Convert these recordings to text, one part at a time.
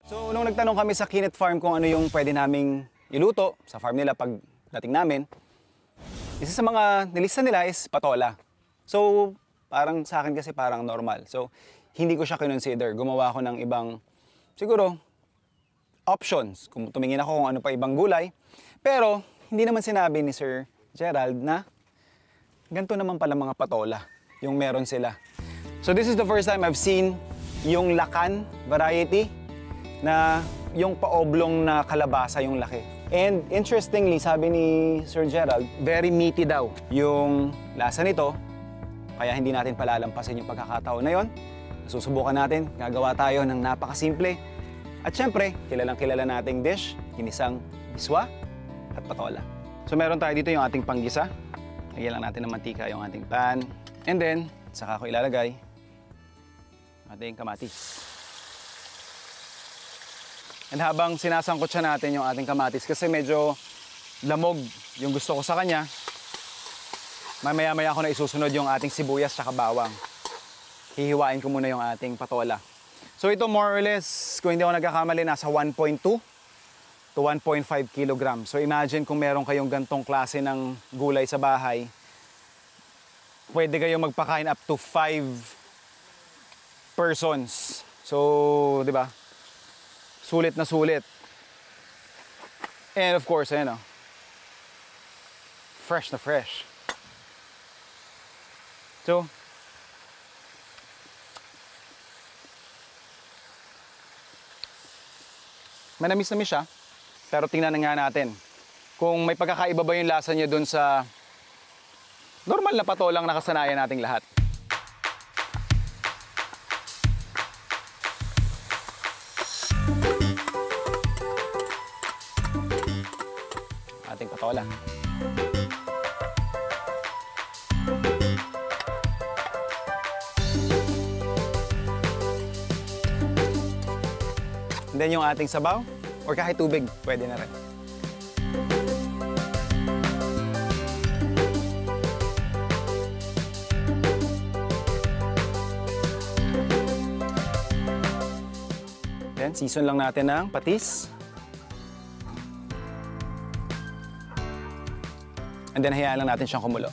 So, nung nagtanong kami sa Kinet Farm kung ano yung pwede naming iluto sa farm nila pag dating namin, isa sa mga nilista nila is patola. So, parang sa akin kasi parang normal. So, hindi ko siya kinonsider. Gumawa ako ng ibang, siguro, options. Kung tumingin ako kung ano pa ibang gulay. Pero, hindi naman sinabi ni Sir Gerald na ganito naman pala mga patola yung meron sila. So, this is the first time I've seen yung lakan variety na yung paoblong na kalabasa yung laki. And interestingly, sabi ni Sir Gerald, very meaty daw yung lasa nito. Kaya hindi natin palalampasin yung pagkakataon na yon. Susubukan natin, gagawa tayo ng napakasimple. At syempre, kilalang-kilala nating dish, ginisang miswa at patola. So meron tayo dito yung ating panggisa. Lagyan lang natin ng mantika yung ating pan. And then, saka ko ilalagay ating kamatis. And habang sinasangkot siya natin yung ating kamatis, kasi medyo lamog yung gusto ko sa kanya, mamaya-maya ko na isusunod yung ating sibuyas at bawang. Hihiwain ko muna yung ating patola. So ito more or less, kung hindi ako nagkakamali, nasa 1.2 to 1.5 kg. So imagine kung meron kayong gantong klase ng gulay sa bahay, pwede kayong magpakain up to 5 persons. So, di ba? Sulit na sulit. And of course, ayan o. Fresh na fresh. So, manamis-namis siya. Pero tingnan na nga natin kung may pagkakaiba ba yung lasa niya dun sa normal na patolang nakasanayan nating lahat. Ating patola. And then yung ating sabaw, or kahit tubig, pwede na rin. Then, season lang natin ng patis. And then, hayaan lang natin siyang kumulo.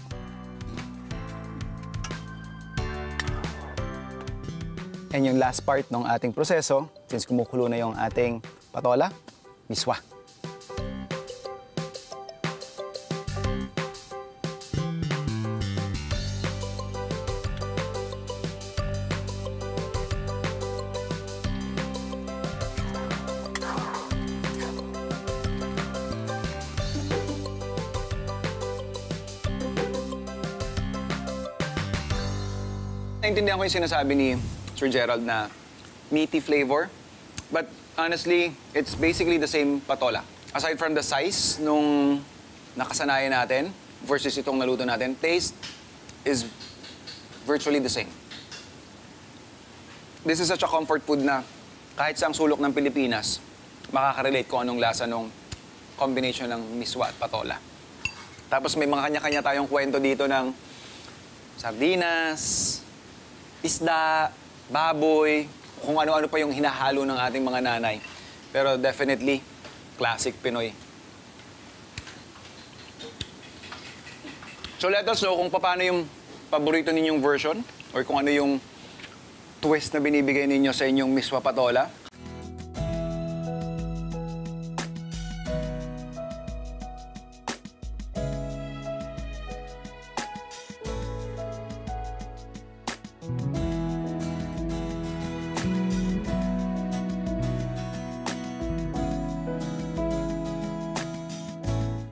And yung last part ng ating proseso, since kumukulo na yung ating patola, miswa. Naintindihan ko yung sinasabi ni Sir Gerald na meaty flavor. But honestly, it's basically the same patola. Aside from the size nung nakasanayan natin versus itong naluto natin, taste is virtually the same. This is such a comfort food na kahit saang sulok ng Pilipinas, makaka-relate kung anong lasa nung combination ng miswa at patola. Tapos may mga kanya-kanya tayong kwento dito ng sardinas, isda, baboy, kung ano-ano pa yung hinahalo ng ating mga nanay. Pero definitely, classic Pinoy. So let us know kung paano yung paborito ninyong version or kung ano yung twist na binibigay ninyo sa inyong miswa patola.